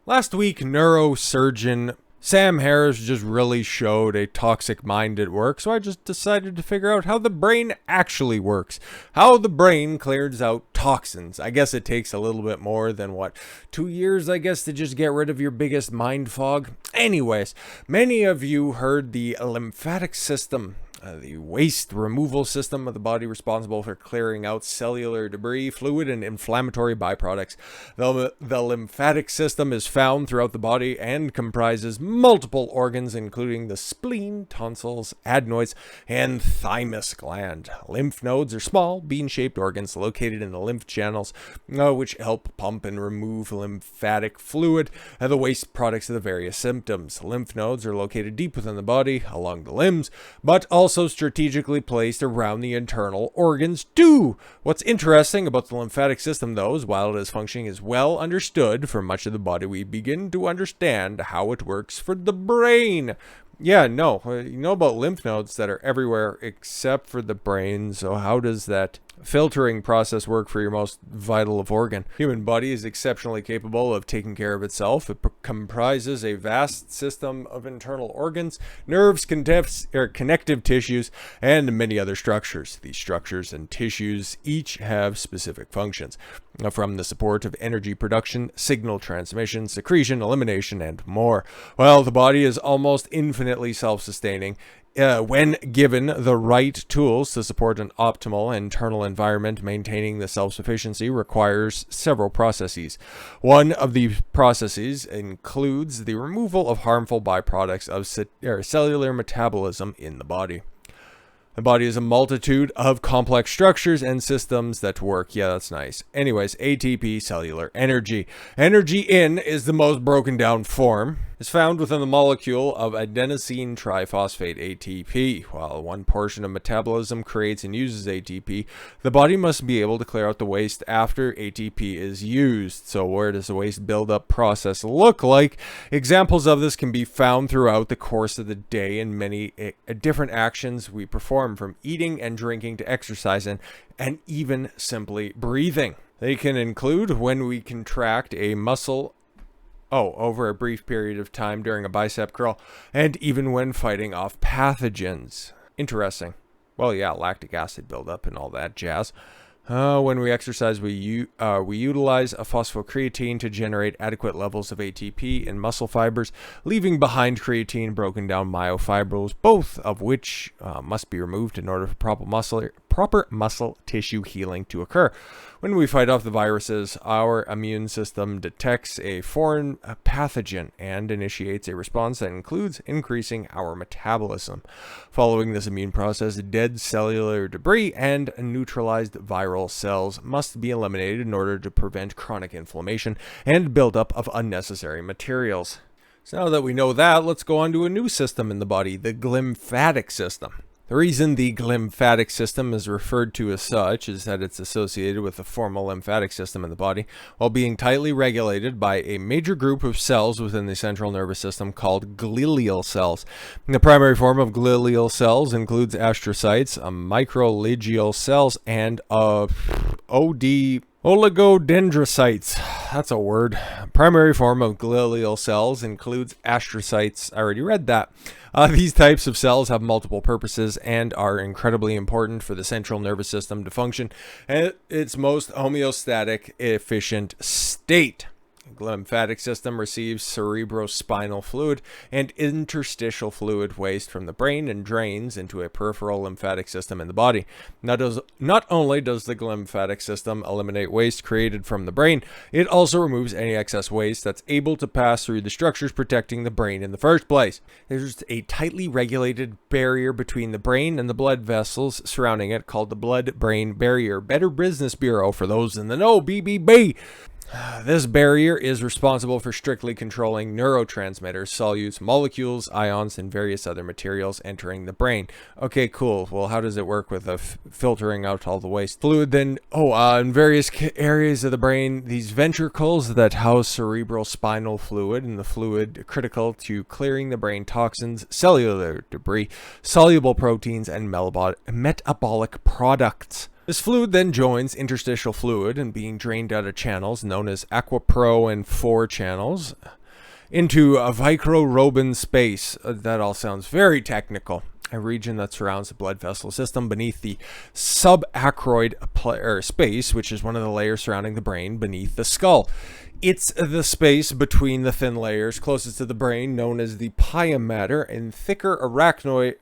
Last week, neurosurgeon Sam Harris just really showed a toxic mind at work, so I just decided to figure out how the brain actually works. How the brain clears out toxins. I guess it takes a little bit more than, 2 years, I guess, to just get rid of your biggest mind fog? Anyways, many of you heard the lymphatic system. The waste removal system of the body responsible for clearing out cellular debris, fluid, and inflammatory byproducts. The lymphatic system is found throughout the body and comprises multiple organs, including the spleen, tonsils, adenoids, and thymus gland. Lymph nodes are small, bean-shaped organs located in the lymph channels, which help pump and remove lymphatic fluid and the waste products of the various symptoms. Lymph nodes are located deep within the body, along the limbs, but also strategically placed around the internal organs too. What's interesting about the lymphatic system, though, is while it is functioning is well understood for much of the body, we begin to understand how it works for the brain. Yeah, no, you know about lymph nodes that are everywhere except for the brain, so how does that filtering process work for your most vital of organ? Human body is exceptionally capable of taking care of itself. It comprises a vast system of internal organs, nerves, connective tissues, and many other structures. These structures and tissues each have specific functions, from the support of energy production, signal transmission, secretion, elimination, and more. Well, the body is almost infinitely self-sustaining. When given the right tools to support an optimal internal environment, maintaining the self-sufficiency requires several processes. One of these processes includes the removal of harmful byproducts of cellular metabolism in the body. The body is a multitude of complex structures and systems that work. Yeah, that's nice. Anyways, ATP, cellular energy. Energy is the most broken down form. Is found within the molecule of adenosine triphosphate, ATP. While one portion of metabolism creates and uses ATP, the body must be able to clear out the waste after ATP is used. So where does the waste buildup process look like? Examples of this can be found throughout the course of the day in many different actions we perform, from eating and drinking to exercising and even simply breathing. They can include when we contract a muscle over a brief period of time during a bicep curl, and even when fighting off pathogens. Interesting. Well, yeah, lactic acid buildup and all that jazz. When we exercise, we utilize a phosphocreatine to generate adequate levels of ATP in muscle fibers, leaving behind creatine broken down myofibrils, both of which must be removed in order for proper muscle tissue healing to occur. When we fight off the viruses, our immune system detects a foreign pathogen and initiates a response that includes increasing our metabolism. Following this immune process, dead cellular debris and neutralized viral cells must be eliminated in order to prevent chronic inflammation and buildup of unnecessary materials. So now that we know that, let's go on to a new system in the body, the glymphatic system. The reason the glymphatic system is referred to as such is that it's associated with the formal lymphatic system in the body, while being tightly regulated by a major group of cells within the central nervous system called glial cells. The primary form of glial cells includes astrocytes, microligial cells, and oligodendrocytes. That's a word. Primary form of glial cells includes astrocytes. I already read that. These types of cells have multiple purposes and are incredibly important for the central nervous system to function at its most homeostatic, efficient state. The lymphatic system receives cerebrospinal fluid and interstitial fluid waste from the brain and drains into a peripheral lymphatic system in the body. Not only does the glymphatic system eliminate waste created from the brain, it also removes any excess waste that's able to pass through the structures protecting the brain in the first place. There's a tightly regulated barrier between the brain and the blood vessels surrounding it called the blood-brain barrier. Better Business Bureau for those in the know, BBB. This barrier is responsible for strictly controlling neurotransmitters, solutes, molecules, ions, and various other materials entering the brain. Okay, cool. Well, how does it work with filtering out all the waste fluid then? In various areas of the brain, these ventricles that house cerebral spinal fluid and the fluid critical to clearing the brain toxins, cellular debris, soluble proteins, and metabolic products. This fluid then joins interstitial fluid and being drained out of channels known as aquapro and four channels into a vicrorobin space. That all sounds very technical. A region that surrounds the blood vessel system beneath the subacroid space, which is one of the layers surrounding the brain beneath the skull. It's the space between the thin layers closest to the brain, known as the pia mater, and thicker arachnoid,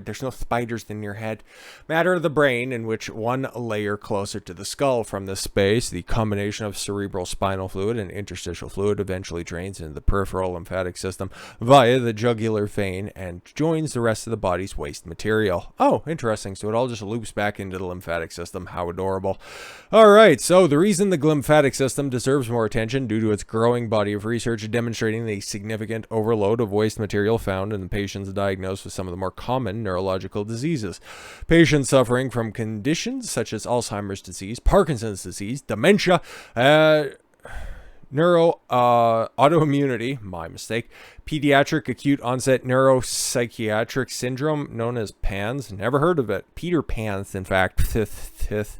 there's no spiders in your head, matter of the brain, in which one layer closer to the skull. From this space, the combination of cerebral spinal fluid and interstitial fluid eventually drains into the peripheral lymphatic system via the jugular vein and joins the rest of the body's waste material. Oh, interesting. So it all just loops back into the lymphatic system. How adorable. All right, so the reason the glymphatic system deserves more attention due to its growing body of research demonstrating the significant overload of waste material found in the patients diagnosed with some of the more common neurological diseases. Patients suffering from conditions such as Alzheimer's disease, Parkinson's disease, dementia, autoimmunity, my mistake, pediatric acute onset neuropsychiatric syndrome known as PANS, never heard of it, Peter Pan's in fact, pediatric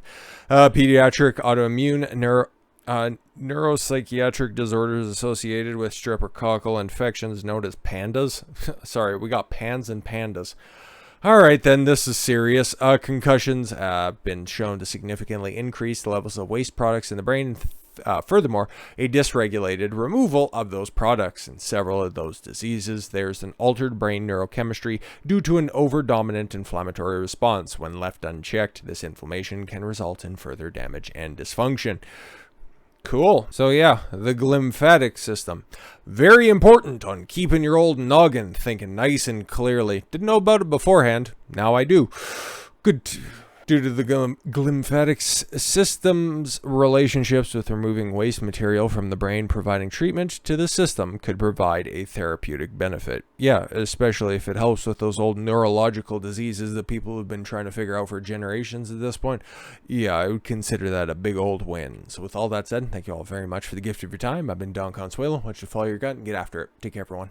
autoimmune neuropsychiatric disorders associated with streptococcal infections known as pandas. Sorry, we got pans and pandas. All right, then, this is serious. Concussions have been shown to significantly increase the levels of waste products in the brain. Furthermore, a dysregulated removal of those products. In several of those diseases, there's an altered brain neurochemistry due to an over-dominant inflammatory response. When left unchecked, this inflammation can result in further damage and dysfunction. Cool. So yeah, the glymphatic system. Very important on keeping your old noggin thinking nice and clearly. Didn't know about it beforehand. Now I do. Good. Due to the glymphatic system's relationships with removing waste material from the brain, providing treatment to the system could provide a therapeutic benefit. Yeah, especially if it helps with those old neurological diseases that people have been trying to figure out for generations at this point. Yeah, I would consider that a big old win. So with all that said, thank you all very much for the gift of your time. I've been Don Consuelo. Why don't you follow your gut and get after it. Take care, everyone.